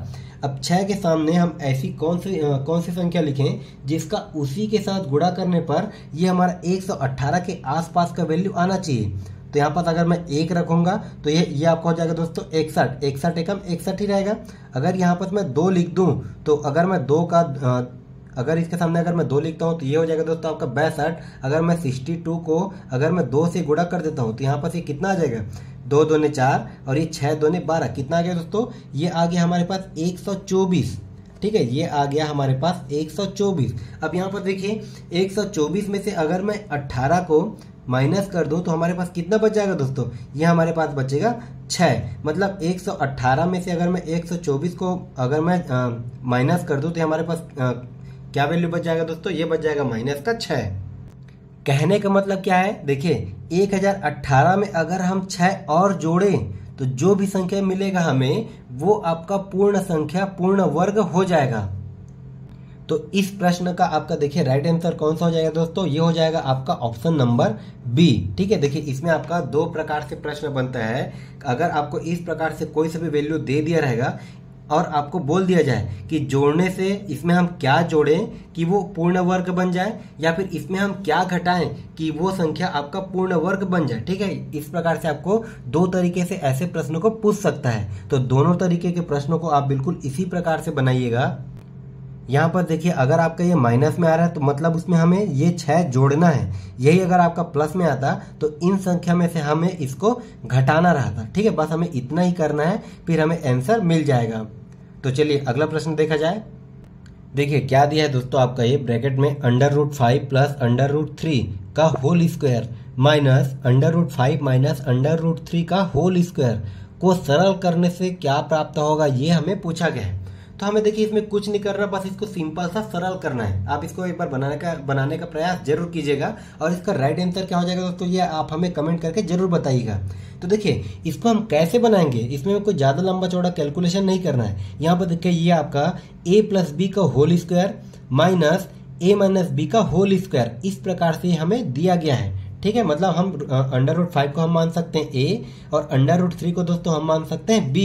अब 6 के सामने हम ऐसी कौन सी संख्या लिखें जिसका उसी के साथ गुणा करने पर ये हमारा 118 के आसपास का वैल्यू आना चाहिए। तो यहाँ पर अगर मैं 1 रखूंगा तो ये आपका हो जाएगा दोस्तों 61। 61 एकम 61 ही रहेगा। अगर यहाँ पर मैं 2 लिख दूं तो अगर इसके सामने अगर मैं 2 लिखता हूँ तो ये हो जाएगा दोस्तों आपका 62। अगर मैं 62 को अगर मैं 2 से गुणा कर देता हूँ तो यहाँ पर ये कितना आ जाएगा, 2 दूने 4 और ये 6 दूने 12, कितना आ गया दोस्तों, ये आ गया हमारे पास 124। ठीक है, ये आ गया हमारे पास 124। अब यहाँ पर देखिए 124 में से अगर मैं 18 को माइनस कर दूं तो हमारे पास कितना बच जाएगा दोस्तों, ये हमारे पास बचेगा 6। मतलब 118 में से अगर मैं 124 को अगर मैं माइनस कर दूं तो हमारे पास क्या वैल्यू बच जाएगा दोस्तों, ये बच जाएगा माइनस का 6। कहने का मतलब क्या है, देखिए 1018 में अगर हम 6 और जोड़ें तो जो भी संख्या मिलेगा हमें वो आपका पूर्ण संख्या, पूर्ण वर्ग हो जाएगा। तो इस प्रश्न का आपका देखिए राइट आंसर कौन सा हो जाएगा दोस्तों, ये हो जाएगा आपका ऑप्शन नंबर बी। ठीक है, देखिए इसमें आपका 2 प्रकार से प्रश्न बनता है। अगर आपको इस प्रकार से कोई सा भी वैल्यू दे दिया रहेगा और आपको बोल दिया जाए कि जोड़ने से इसमें हम क्या जोड़ें कि वो पूर्ण वर्ग बन जाए, या फिर इसमें हम क्या घटाएं कि वो संख्या आपका पूर्ण वर्ग बन जाए। ठीक है, इस प्रकार से आपको 2 तरीके से ऐसे प्रश्नों को पूछ सकता है। तो दोनों तरीके के प्रश्नों को आप बिल्कुल इसी प्रकार से बनाइएगा। यहाँ पर देखिए अगर आपका ये माइनस में आ रहा है तो मतलब उसमें हमें ये 6 जोड़ना है। यही अगर आपका प्लस में आता तो इन संख्या में से हमें इसको घटाना रहता। ठीक है, बस हमें इतना ही करना है, फिर हमें आंसर मिल जाएगा। तो चलिए अगला प्रश्न देखा जाए। देखिए क्या दिया है दोस्तों आपका, ये ब्रैकेट में √5 प्लस √3 का होल स्क्वायर माइनस √5 माइनस √3 का होल स्क्वायर को सरल करने से क्या प्राप्त होगा, ये हमें पूछा गया है। तो हमें देखिए इसमें कुछ नहीं करना, बस इसको सिंपल सा सरल करना है। आप इसको एक बार बनाने का प्रयास जरूर कीजिएगा और इसका राइट आंसर क्या हो जाएगा दोस्तों ये आप हमें कमेंट करके जरूर बताइएगा। तो देखिए इसको हम कैसे बनाएंगे, इसमें कोई ज्यादा लंबा चौड़ा कैलकुलेशन नहीं करना है। यहाँ पर देखिए ये आपका a प्लस बी का whole square minus a minus B का होल स्क्वायर, इस प्रकार से हमें दिया गया है। ठीक है, मतलब हम √5 को हम मान सकते हैं a और √3 को दोस्तों हम मान सकते हैं b।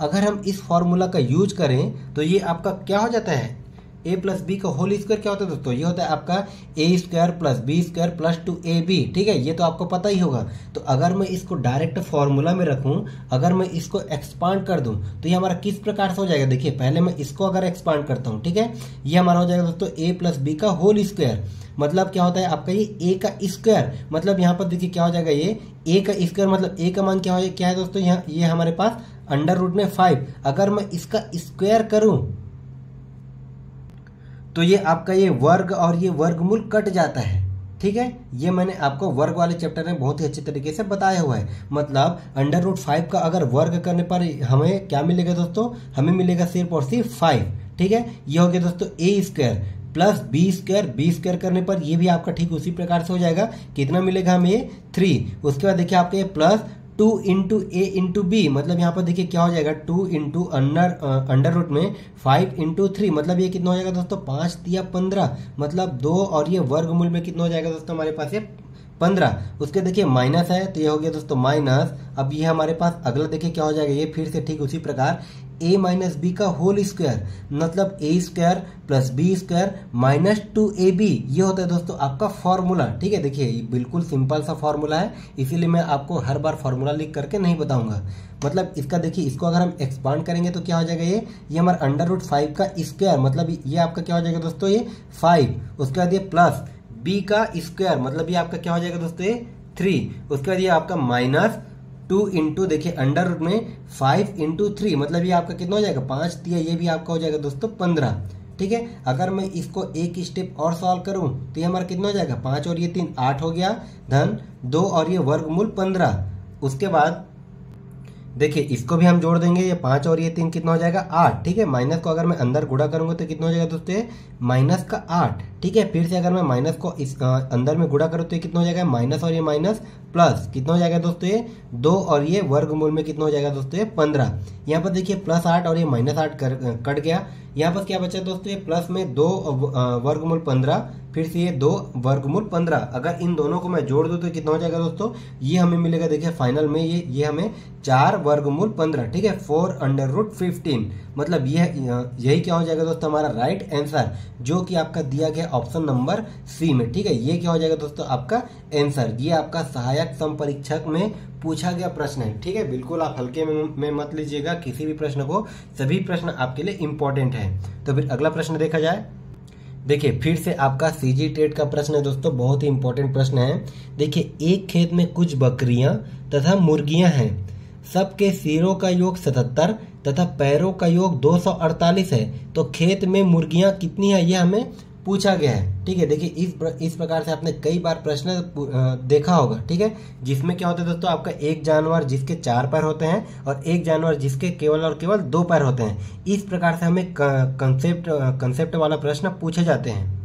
अगर हम इस फॉर्मूला का यूज करें तो ये आपका क्या हो जाता है, a प्लस बी का होल स्क्वायर क्या होता है दोस्तों, ये होता है आपका a square plus B square plus 2ab। ठीक है, ये तो आपको पता ही होगा। तो अगर मैं इसको डायरेक्ट फॉर्मूला में रखूं, अगर मैं इसको एक्सपांड कर दूं तो ये हमारा किस प्रकार से हो जाएगा। देखिए पहले मैं इसको अगर एक्सपांड करता हूं, ठीक है, ये हमारा हो जाएगा दोस्तों a प्लस बी का होल स्क्वायर, मतलब क्या होता है आपका ये a का स्क्वायर, मतलब यहाँ पर देखिए क्या हो जाएगा, ये a का स्क्वायर मतलब a का मान क्या है दोस्तों, यहाँ ये हमारे पास √5। अगर मैं इसका स्क्वायर करूं तो ये आपका ये वर्ग और ये वर्गमूल कट जाता है। ठीक है, ये मैंने आपको वर्ग वाले चैप्टर में बहुत ही अच्छे तरीके से बताया हुआ है। मतलब √5 का अगर वर्ग करने पर हमें क्या मिलेगा दोस्तों, हमें मिलेगा सिर्फ और सिर्फ 5। ठीक है, ये हो गया दोस्तों a square plus B square करने पर ये भी आपका ठीक उसी प्रकार से हो जाएगा। कितना मिलेगा हमें 3। उसके बाद देखिए आपका ये प्लस 2 इंटू ए इंटू बी, मतलब यहाँ पर देखिए क्या हो जाएगा 2 इंटू √5 इंटू 3, मतलब ये कितना हो जाएगा दोस्तों 5 या 15, मतलब 2 और ये वर्गमूल में कितना हो जाएगा दोस्तों हमारे पास ये 15। उसके देखिए माइनस है तो ये हो गया दोस्तों माइनस। अब ये हमारे पास अगला देखिए क्या हो जाएगा, ये फिर से ठीक उसी प्रकार a माइनस बी का होल स्क्वायर, मतलब a square plus B square minus 2ab, ये होता है दोस्तों आपका फॉर्मूला। ठीक है, देखिए ये बिल्कुल सिंपल सा फॉर्मूला है, इसीलिए मैं आपको हर बार फॉर्मूला लिख करके नहीं बताऊंगा। मतलब इसका देखिए इसको अगर हम एक्सपांड करेंगे तो क्या हो जाएगा, ये हमारा √5 का स्क्वायर, मतलब ये आपका क्या हो जाएगा दोस्तों ये 5। उसके बाद ये प्लस b का स्क्वायर, मतलब ये आपका क्या हो जाएगा दोस्तों ये 3। उसके बाद ये आपका माइनस 2 इंटू देखिए √5 इंटू 3, मतलब ये आपका कितना हो जाएगा 5 दिया, ये भी आपका हो जाएगा दोस्तों 15। ठीक है, अगर मैं इसको एक स्टेप और सॉल्व करूं तो ये हमारा कितना हो जाएगा 5 और ये 3 8 हो गया, धन 2 और ये वर्गमूल 15। उसके बाद देखिए इसको भी हम जोड़ देंगे, ये 5 और ये 3 कितना हो जाएगा 8। ठीक है, माइनस को अगर मैं अंदर गुणा करूंगा तो कितना हो जाएगा दोस्तों माइनस का 8। ठीक है, फिर से अगर मैं माइनस को इस अंदर में गुणा करूँ तो ये कितना हो जाएगा माइनस और ये माइनस प्लस, कितना हो जाएगा दोस्तों ये 2 और ये वर्गमूल में कितना हो जाएगा दोस्तों ये 15। यहाँ पर देखिए प्लस 8 और ये माइनस 8 कट गया, यहाँ पर क्या बचा दोस्तों ये प्लस में 2 वर्गमूल 15, फिर से ये 2 वर्गमूल 15। अगर इन दोनों को मैं जोड़ दूं तो कितना हो जाएगा दोस्तों, ये हमें मिलेगा देखिए फाइनल में ये हमें 4 वर्गमूल 15। ठीक है, 4√15, मतलब यही क्या हो जाएगा दोस्तों हमारा राइट आंसर, जो कि आपका दिया गया ऑप्शन नंबर सी में। ठीक है, ये क्या हो जाएगा दोस्तों आपका आंसर, ये आपका सहायक संपरीक्षक में पूछा गया प्रश्न है। ठीक है, बिल्कुल आप हल्के में मत लीजिएगा किसी भी प्रश्न को, सभी प्रश्न आपके लिए इंपॉर्टेंट है। तो फिर अगला प्रश्न देखा जाए। देखिए फिर से आपका सीजी टेट का प्रश्न है दोस्तों, बहुत ही इंपॉर्टेंट प्रश्न है। देखिए एक खेत में कुछ बकरियां तथा मुर्गियां हैं, सबके सिरों का योग 77 तथा पैरों का योग 248 है, तो खेत में मुर्गियां कितनी है ये हमें पूछा गया है। ठीक है, देखिए इस प्रकार से आपने कई बार प्रश्न देखा होगा। ठीक है, जिसमें क्या होता है दोस्तों आपका एक जानवर जिसके 4 पैर होते हैं और एक जानवर जिसके केवल और केवल 2 पैर होते हैं, इस प्रकार से हमें कंसेप्ट वाला प्रश्न पूछे जाते हैं।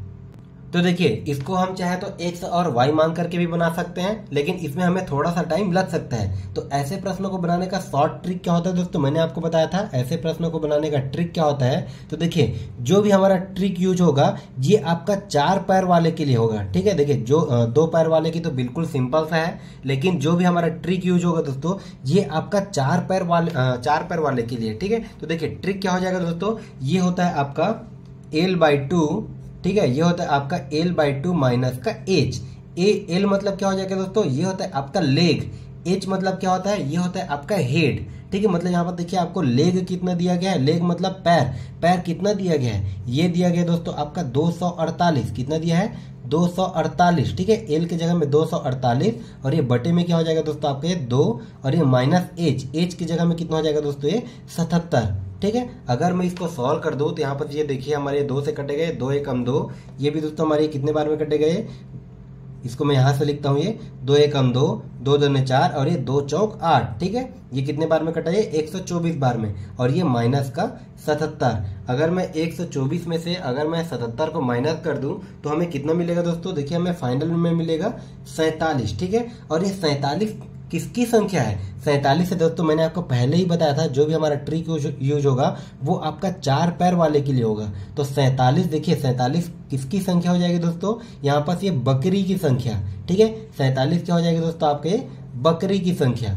तो देखिए इसको हम चाहे तो x और y मान करके भी बना सकते हैं, लेकिन इसमें हमें थोड़ा सा टाइम लग सकता है। तो ऐसे प्रश्नों को बनाने का शॉर्ट ट्रिक क्या होता है दोस्तों, मैंने आपको बताया था ऐसे प्रश्नों को बनाने का ट्रिक क्या होता है। तो देखिए जो भी हमारा ट्रिक यूज होगा ये आपका 4 पैर वाले के लिए होगा। ठीक है, देखिए जो 2 पैर वाले की तो बिल्कुल सिंपल सा है, लेकिन जो भी हमारा ट्रिक यूज होगा दोस्तों ये आपका 4 पैर वाले के लिए। ठीक है, तो देखिए ट्रिक क्या हो जाएगा दोस्तों, ये होता है आपका l/2। ठीक है, ये होता है आपका l/2 माइनस का h। l मतलब क्या हो जाएगा दोस्तों, ये होता है आपका लेग। h मतलब क्या होता है, ये होता है आपका हेड। ठीक है, मतलब यहाँ पर देखिए आपको लेग कितना दिया गया है, लेग मतलब पैर कितना दिया गया है, ये दिया गया दोस्तों आपका 248। कितना दिया है 248। ठीक है, l की जगह में 248 और ये बटे में क्या हो जाएगा दोस्तों आपका ये 2 और ये माइनस h की जगह में कितना हो जाएगा दोस्तों ये 77। ठीक है, अगर मैं इसको सॉल्व कर दूं तो यहाँ पर ये देखिए हमारे 2 से कटे गए, 2 एकम 2, ये भी दोस्तों हमारे कितने बार में कटे गए इसको मैं यहाँ से लिखता हूँ, ये 2 एकम 2, 2 दूने 4 और ये 2 चौक 8। ठीक है, ये कितने बार में कटा, ये 124 बार में, और ये माइनस का 77। अगर मैं 124 में से अगर मैं 77 को माइनस कर दूं तो हमें कितना मिलेगा दोस्तों, देखिए हमें फाइनल में मिलेगा 47। ठीक है, और ये 47 किसकी संख्या है, 47 है दोस्तों, मैंने आपको पहले ही बताया था जो भी हमारा ट्रिक यूज होगा वो आपका 4 पैर वाले के लिए होगा। तो 47, देखिए 47 किसकी संख्या हो जाएगी दोस्तों, यहाँ पास ये बकरी की संख्या। ठीक है, 47 क्या हो जाएगी दोस्तों, आपके बकरी की संख्या।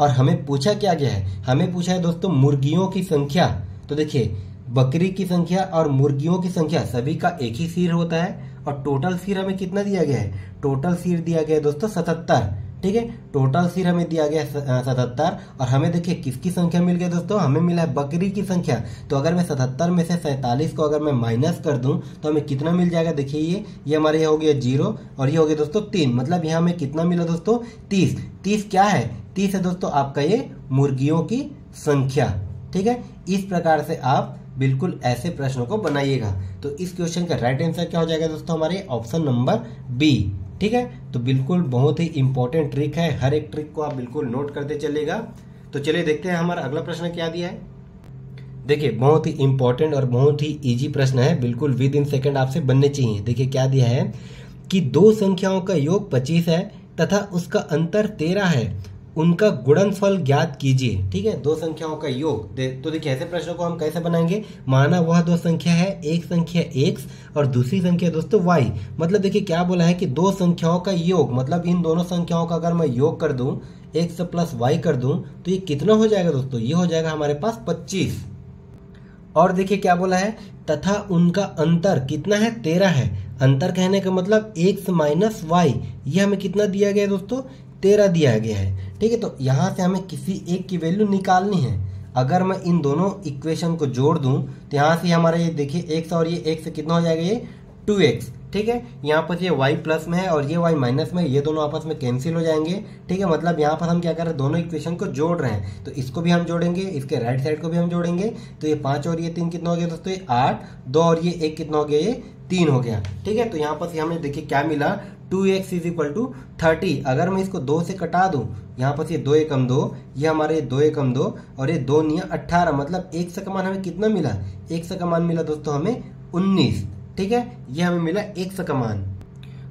और हमें पूछा क्या गया है, हमें पूछा है दोस्तों मुर्गियों की संख्या। तो देखिए बकरी की संख्या और मुर्गियों की संख्या सभी का एक ही सिर होता है, और टोटल सिर हमें कितना दिया गया है, टोटल सिर दिया गया है दोस्तों 77। ठीक है, टोटल सिर हमें दिया गया है 77, और हमें देखिए किसकी संख्या मिल गई दोस्तों, हमें मिला है बकरी की संख्या। तो अगर मैं 77 में से 47 को अगर मैं माइनस कर दूं तो हमें कितना मिल जाएगा, देखिए ये हमारे यहाँ हो गया 0 और ये हो गया दोस्तों 3, मतलब यहाँ हमें कितना मिला दोस्तों 30। 30 क्या है, 30 है दोस्तों आपका ये मुर्गियों की संख्या। ठीक है, इस प्रकार से आप बिल्कुल ऐसे प्रश्नों को बनाइएगा। तो इस क्वेश्चन का राइट आंसर क्या हो जाएगा दोस्तों, हमारे ऑप्शन नंबर बी। ठीक है, तो बिल्कुल बहुत ही इंपॉर्टेंट ट्रिक है, हर एक ट्रिक को आप बिल्कुल नोट करते चलेगा। तो चलिए देखते हैं हमारा अगला प्रश्न क्या दिया है। देखिए बहुत ही इंपॉर्टेंट और बहुत ही इजी प्रश्न है, बिल्कुल विद इन सेकंड आपसे बनने चाहिए। देखिए क्या दिया है कि दो संख्याओं का योग 25 है तथा उसका अंतर 13 है, उनका गुणनफल ज्ञात कीजिए। ठीक है, दो संख्याओं का योग तो देखिए ऐसे प्रश्नों को हम कैसे बनाएंगे, माना वह दो संख्या है, एक संख्या x और दूसरी संख्या दोस्तों y। मतलब देखिए क्या बोला है कि दो संख्याओं का योग, मतलब इन दोनों संख्याओं का अगर मैं योग कर दूं, x प्लस y कर दूं, तो ये कितना हो जाएगा दोस्तों, ये हो जाएगा हमारे पास 25। और देखिए क्या बोला है, तथा उनका अंतर कितना है, 13 है। अंतर कहने का मतलब x माइनस वाई, ये हमें कितना दिया गया है दोस्तों, 13 दिया गया है। ठीक है, तो यहाँ से हमें किसी एक की वैल्यू निकालनी है। अगर मैं इन दोनों इक्वेशन को जोड़ दूं तो यहाँ से हमारा ये देखिए x और ये x कितना हो जाएगा, ये 2x। ठीक है, यहाँ पर ये y प्लस में है और ये y माइनस में, ये दोनों आपस में कैंसिल हो जाएंगे। ठीक है, मतलब यहाँ पर हम क्या कर रहे हैं, दोनों इक्वेशन को जोड़ रहे हैं। तो इसको भी हम जोड़ेंगे, इसके राइट साइड को भी हम जोड़ेंगे। तो ये 5 और ये 3 कितना हो गया दोस्तों, ये 8, 2 और ये 1 कितना हो गया, ये 3 हो गया। ठीक है, तो यहाँ पर हमें देखिए क्या मिला, 2x इज इक्वल टू 30। अगर मैं इसको 2 से कटा दूं, यहाँ पर ये 2 एकम 2, ये हमारे 2 एकम 2 और ये 2 निया 18, मतलब x का मान हमें कितना मिला, x का मान मिला दोस्तों हमें 19। ठीक है, ये हमें मिला x का मान।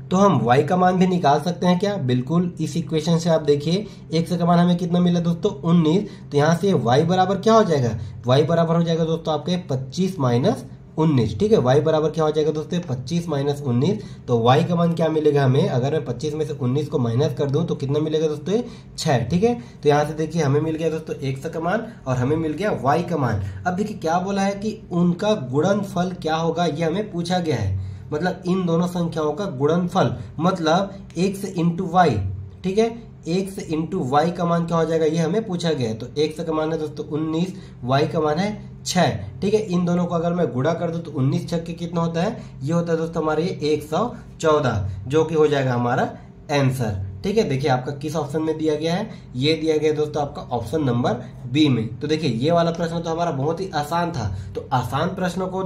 तो हम y का मान भी निकाल सकते हैं क्या, बिल्कुल इस इक्वेशन से आप देखिए x का मान हमें कितना मिला दोस्तों 19। तो यहाँ से y बराबर क्या हो जाएगा, y बराबर हो जाएगा दोस्तों आपके 25 माइनस 19। ठीक है, y बराबर क्या हो जाएगा दोस्तों 25 माइनस 19। तो y का मान क्या मिलेगा हमें, अगर मैं 25 में से 19 को माइनस कर दूं तो कितना मिलेगा दोस्तों 6। ठीक है, तो यहाँ से देखिए हमें मिल गया दोस्तों x का मान और हमें मिल गया y का मान। अब देखिए क्या बोला है कि उनका गुणनफल क्या होगा, ये हमें पूछा गया है। मतलब इन दोनों संख्याओं का गुणनफल, मतलब x इंटू वाई। ठीक है, x इंटू वाई का मान क्या हो जाएगा, ये हमें पूछा गया है। तो x का मान है दोस्तों 19, y का मान है 6। ठीक है, इन दोनों को अगर मैं गुणा कर दूं तो 19 छक्के कितना होता है, ये होता है दोस्तों हमारे 114, जो कि हो जाएगा हमारा आंसर। ठीक है, देखिए आपका किस ऑप्शन में दिया गया है, ये दिया गया दोस्तों आपका ऑप्शन नंबर बी में। तो देखिए ये वाला प्रश्न तो हमारा बहुत ही आसान था। तो आसान प्रश्नों को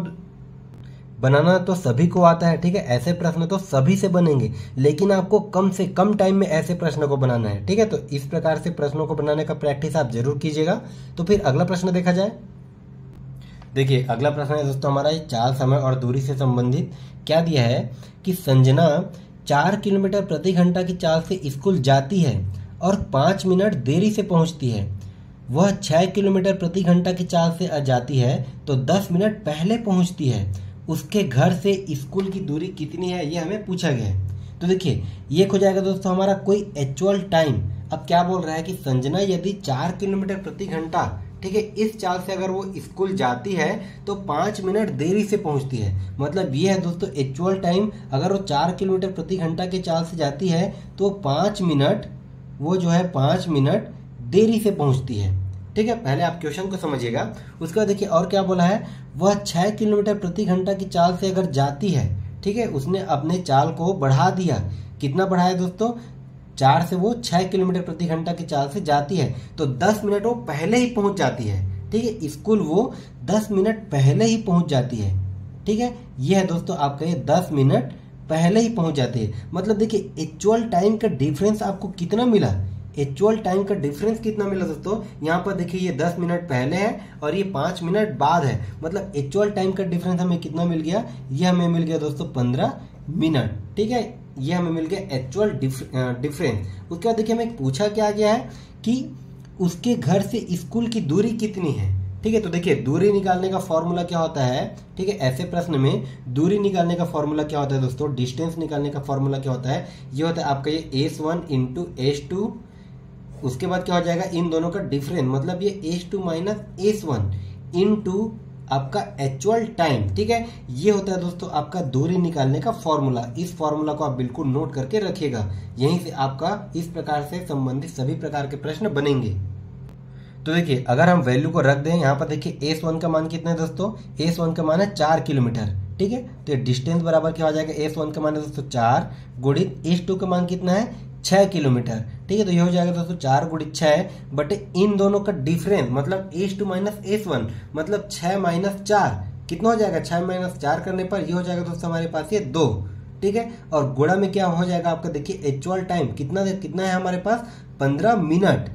बनाना तो सभी को आता है। ठीक है, ऐसे प्रश्न तो सभी से बनेंगे, लेकिन आपको कम से कम टाइम में ऐसे प्रश्न को बनाना है। ठीक है, तो इस प्रकार से प्रश्नों को बनाने का प्रैक्टिस आप जरूर कीजिएगा। तो फिर अगला प्रश्न देखा जाए। देखिए अगला प्रश्न है दोस्तों हमारा चाल, समय और दूरी से संबंधित। क्या दिया है कि संजना 4 किलोमीटर प्रति घंटा की चाल से स्कूल जाती है और 5 मिनट देरी से पहुंचती है। वह 6 किलोमीटर प्रति घंटा की चाल से जाती है तो 10 मिनट पहले पहुंचती है। उसके घर से स्कूल की दूरी कितनी है, ये हमें पूछा गया है। तो देखिए ये हो जाएगा दोस्तों हमारा कोई एक्चुअल टाइम। अब क्या बोल रहा है कि संजना यदि 4 किलोमीटर प्रति घंटा, ठीक है, इस चाल से अगर वो स्कूल जाती है तो 5 मिनट देरी से पहुंचती है। मतलब ये है दोस्तों एक्चुअल टाइम। अगर वो 4 किलोमीटर प्रति घंटा के चाल से जाती है तो 5 मिनट, वो जो है 5 मिनट देरी से पहुंचती है। ठीक है, पहले आप क्वेश्चन को समझिएगा। उसके बाद देखिए और क्या बोला है, वह 6 किलोमीटर प्रति घंटा की चाल से अगर जाती है, ठीक है, उसने अपने चाल को बढ़ा दिया। कितना बढ़ाया दोस्तों, 4 से वो 6 किलोमीटर प्रति घंटा की चाल से जाती है तो 10 मिनट वो पहले ही पहुंच जाती है। ठीक है, स्कूल वो 10 मिनट पहले ही पहुंच जाती है। ठीक है, ये है दोस्तों आपका ये 10 मिनट पहले ही पहुंच जाते हैं। मतलब देखिए एक्चुअल टाइम का डिफरेंस आपको कितना मिला, एक्चुअल टाइम का डिफरेंस कितना मिला दोस्तों, यहाँ पर देखिए ये 10 मिनट पहले है और ये 5 मिनट बाद है। मतलब एक्चुअल टाइम का डिफरेंस हमें कितना मिल गया, ये हमें मिल गया दोस्तों 15 मिनट। ठीक है, ये हमें मिल गया एक्चुअल डिफरेंस। उसके बाद देखिए हमें पूछा क्या गया है कि उसके घर से स्कूल की दूरी कितनी है। ठीक है, तो देखिए दूरी निकालने का फॉर्मूला क्या होता है। ठीक है, ऐसे प्रश्न में दूरी निकालने का फॉर्मूला क्या होता है दोस्तों, डिस्टेंस निकालने का फॉर्मूला क्या होता है, ये होता है आपका ये S1 इंटू S2। उसके बाद क्या हो जाएगा, इन दोनों का डिफरेंस, मतलब ये S2 माइनस S1 इंटू आपका एक्चुअल टाइम। ठीक है, ये होता है दोस्तों आपका दूरी निकालने का फॉर्मूला। इस फॉर्मूला को आप बिल्कुल नोट करके रखिएगा, यहीं से आपका इस प्रकार से संबंधित सभी प्रकार के प्रश्न बनेंगे। तो देखिए अगर हम वैल्यू को रख दें, यहाँ पर देखिए S1 का मान कितना है दोस्तों, S1 का मान है 4 किलोमीटर। ठीक है, तो डिस्टेंस बराबर क्या हो जाएगा, S1 का मान है दोस्तों 4 गुणित S2 का मान कितना है 6 किलोमीटर। ठीक है, तो ये हो जाएगा दोस्तों 4 गुणित 6 बटे इन दोनों का डिफरेंस, मतलब S2 माइनस S1, मतलब 6 माइनस 4 कितना हो जाएगा, 6 माइनस 4 करने पर ये हो जाएगा दोस्तों हमारे पास ये 2। ठीक है, और गुणा में क्या हो जाएगा आपका, देखिए एक्चुअल टाइम कितना है हमारे पास 15 मिनट।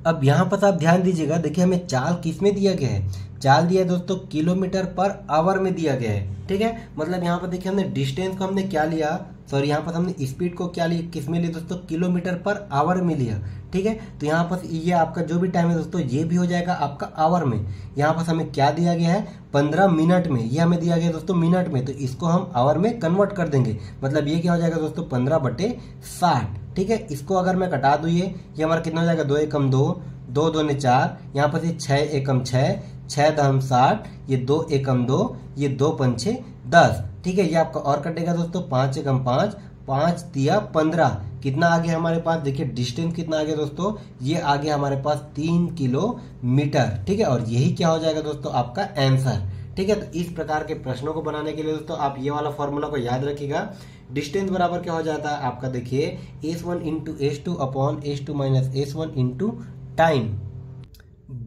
अब यहाँ पर आप ध्यान दीजिएगा, देखिए हमें चाल किस में दिया गया है, चाल दिया है दोस्तों किलोमीटर पर आवर में दिया गया है। ठीक है, मतलब यहाँ पर देखिए हमने डिस्टेंस को हमने क्या लिया, सॉरी यहाँ पर हमने स्पीड को क्या लिया, किस में लिया दोस्तों, किलोमीटर पर आवर में लिया। ठीक है, तो यहाँ पर ये आपका जो भी टाइम है दोस्तों ये भी हो जाएगा आपका आवर में। यहाँ पर हमें क्या दिया गया है 15 मिनट में, ये हमें दिया गया दोस्तों मिनट में, तो इसको हम आवर में कन्वर्ट कर देंगे। मतलब ये क्या हो जाएगा दोस्तों 15/60। ठीक है, इसको अगर मैं कटा दूँ ये हमारा कितना हो जाएगा, 2 एकम 2, 2 दूनी 4, यहाँ पर 6 एकम 6, 6 दम 60, ये 2 एकम 2, ये 2 पंचे 10। ठीक है, ये आपका और कटेगा दोस्तों 5 एकम 5, 5 दिया 15, कितना आ गया हमारे पास, देखिए डिस्टेंस कितना आ गया दोस्तों, ये आ गया हमारे पास 3 किलोमीटर। ठीक है, और यही क्या हो जाएगा दोस्तों आपका आंसर। ठीक है, तो इस प्रकार के प्रश्नों को बनाने के लिए दोस्तों आप ये वाला फॉर्मूला को याद रखिएगा। डिस्टेंस बराबर क्या हो जाता है आपका, देखिए S1 into S2 upon S2 minus S1 into time.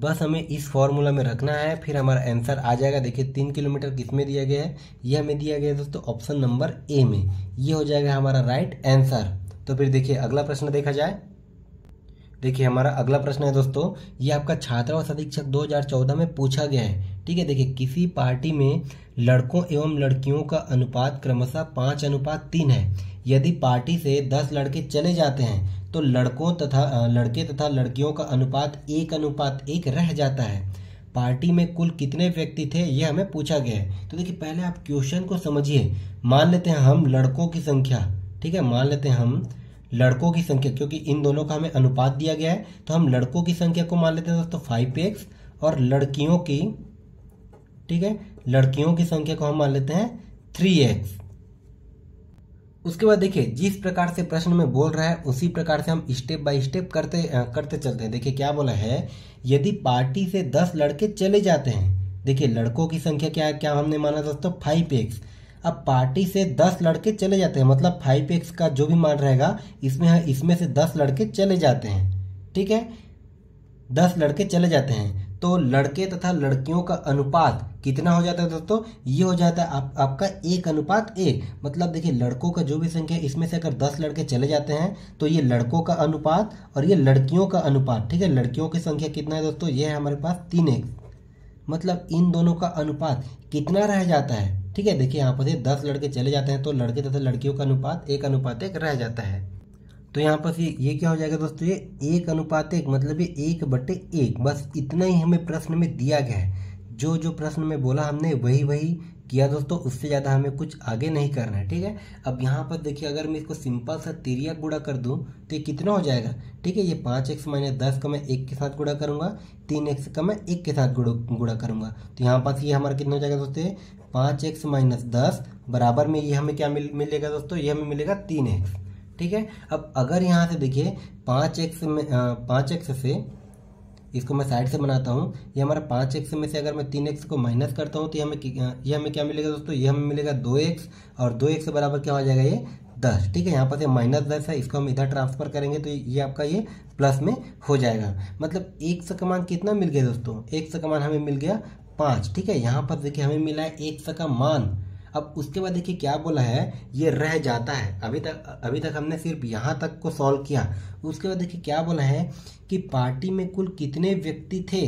बस हमें इस फॉर्मूला में रखना है, फिर हमारा आंसर आ जाएगा। देखिए 3 किलोमीटर किस में दिया गया है, ये हमें दिया गया है दोस्तों ऑप्शन नंबर ए में, ये हो जाएगा हमारा राइट आंसर। तो फिर देखिए अगला प्रश्न देखा जाए। देखिए हमारा अगला प्रश्न है दोस्तों, ये आपका छात्रावास अधीक्षक 2014 में पूछा गया है। ठीक है, देखिए किसी पार्टी में लड़कों एवं लड़कियों का अनुपात क्रमशः 5:3 है। यदि पार्टी से 10 लड़के चले जाते हैं तो लड़के तथा लड़कियों का अनुपात 1:1 रह जाता है। पार्टी में कुल कितने व्यक्ति थे, यह हमें पूछा गया है। तो देखिए पहले आप क्वेश्चन को समझिए। मान लेते हैं हम लड़कों की संख्या, ठीक है, मान लेते हैं हम लड़कों की संख्या, क्योंकि इन दोनों का हमें अनुपात दिया गया है, तो हम लड़कों की संख्या को मान लेते हैं दोस्तों 5x और लड़कियों की, ठीक है, लड़कियों की संख्या को हम मान लेते हैं 3x। उसके बाद देखिए जिस प्रकार से प्रश्न में बोल रहा है उसी प्रकार से हम स्टेप बाय स्टेप करते चलते हैं। देखिए क्या बोला है, यदि पार्टी से 10 लड़के चले जाते हैं, देखिए लड़कों की संख्या क्या है, क्या हमने माना दोस्तों 5x। अब पार्टी से 10 लड़के चले जाते हैं, मतलब 5x का जो भी मान रहेगा इसमें से 10 लड़के चले जाते हैं। ठीक है, 10 लड़के चले जाते हैं तो लड़के तथा लड़कियों का अनुपात कितना हो जाता है दोस्तों, ये हो जाता है आपका 1:1। मतलब देखिए लड़कों का जो भी संख्या, इसमें से अगर 10 लड़के चले जाते हैं तो ये लड़कों का अनुपात और ये लड़कियों का अनुपात, ठीक है, लड़कियों की संख्या कितना है दोस्तों, ये है हमारे पास 3x। मतलब इन दोनों का अनुपात कितना रह जाता है। ठीक है, देखिए यहाँ पर 10 लड़के चले जाते हैं तो लड़के तथा लड़कियों का अनुपात 1:1 रह जाता है। तो यहाँ पर ये क्या हो जाएगा दोस्तों, ये 1:1, मतलब ये 1/1। बस इतना ही हमें प्रश्न में दिया गया है। जो प्रश्न में बोला हमने वही किया दोस्तों, उससे ज़्यादा हमें कुछ आगे नहीं करना है। ठीक है, अब यहाँ पर देखिए अगर मैं इसको सिंपल सा तिर्यक गुणा कर दूँ तो ये कितना हो जाएगा। ठीक है, ये 5x - 10 का मैं 1 के साथ गुणा करूँगा, 3x का मैं 1 के साथ गुणा करूँगा, तो यहाँ पर ये हमारा कितना हो जाएगा दोस्तों, 5x - 10 बराबर में ये हमें क्या मिलेगा दोस्तों, ये हमें मिलेगा 3x। ठीक है, अब अगर यहाँ से देखिए 5x से, इसको मैं साइड से बनाता हूँ, ये हमारा 5x में से अगर मैं 3x को माइनस करता हूँ तो ये हमें क्या मिलेगा दोस्तों, ये हमें मिलेगा 2x, और 2x से बराबर क्या हो जाएगा, ये 10। ठीक है, यहाँ पर से -10 है, इसको हम इधर ट्रांसफर करेंगे तो ये आपका ये प्लस में हो जाएगा। मतलब x का मान कितना मिल गया दोस्तों, x का मान हमें मिल गया 5। ठीक है, यहाँ पर देखिए हमें मिला है x का मान। अब उसके बाद देखिए क्या बोला है, ये रह जाता है। अभी तक हमने सिर्फ यहाँ तक को सॉल्व किया। उसके बाद देखिए क्या बोला है कि पार्टी में कुल कितने व्यक्ति थे।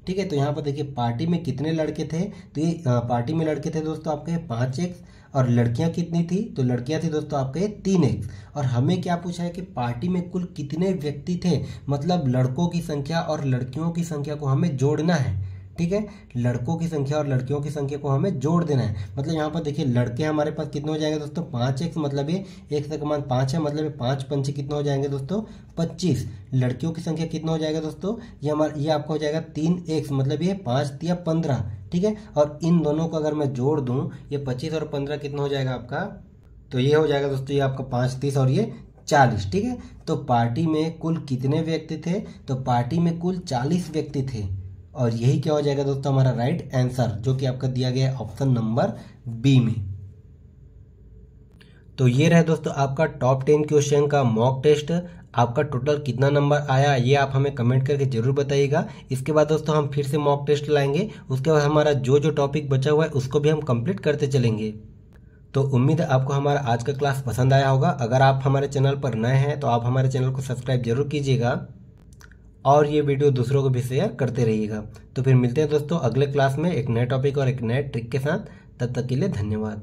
ठीक है, तो यहाँ पर देखिए पार्टी में कितने लड़के थे, तो ये पार्टी में लड़के थे दोस्तों आपके 5x, और लड़कियां कितनी थी, तो लड़कियां थी दोस्तों आपके 3x। और हमें क्या पूछा है कि पार्टी में कुल कितने व्यक्ति थे, मतलब लड़कों की संख्या और लड़कियों की संख्या को हमें जोड़ना है। ठीक है, लड़कों की संख्या और लड़कियों की संख्या को हमें जोड़ देना है। मतलब यहाँ पर देखिए लड़के हमारे पास कितने हो जाएंगे दोस्तों 5x, मतलब ये x का मान 5 है, मतलब ये 5 पंचे कितने हो जाएंगे दोस्तों 25। लड़कियों की संख्या कितना हो जाएगा दोस्तों, ये आपका हो जाएगा 3x, मतलब ये 5 तिया 15। ठीक है, और इन दोनों को अगर मैं जोड़ दूं, ये 25 और 15 कितना हो जाएगा आपका, तो ये हो जाएगा दोस्तों ये आपका 5 30 और ये 40। ठीक है, तो पार्टी में कुल कितने व्यक्ति थे, तो पार्टी में कुल 40 व्यक्ति थे। और यही क्या हो जाएगा दोस्तों हमारा राइट आंसर, जो कि आपका दिया गया है ऑप्शन नंबर बी में। तो ये रहे दोस्तों आपका टॉप 10 क्वेश्चन का मॉक टेस्ट। आपका टोटल कितना नंबर आया ये आप हमें कमेंट करके जरूर बताइएगा। इसके बाद दोस्तों हम फिर से मॉक टेस्ट लाएंगे, उसके बाद हमारा जो टॉपिक बचा हुआ है उसको भी हम कंप्लीट करते चलेंगे। तो उम्मीद है आपको हमारा आज का क्लास पसंद आया होगा। अगर आप हमारे चैनल पर नए हैं तो आप हमारे चैनल को सब्सक्राइब जरूर कीजिएगा और ये वीडियो दूसरों को भी शेयर करते रहिएगा। तो फिर मिलते हैं दोस्तों अगले क्लास में एक नए टॉपिक और एक नए ट्रिक के साथ। तब तक के लिए धन्यवाद।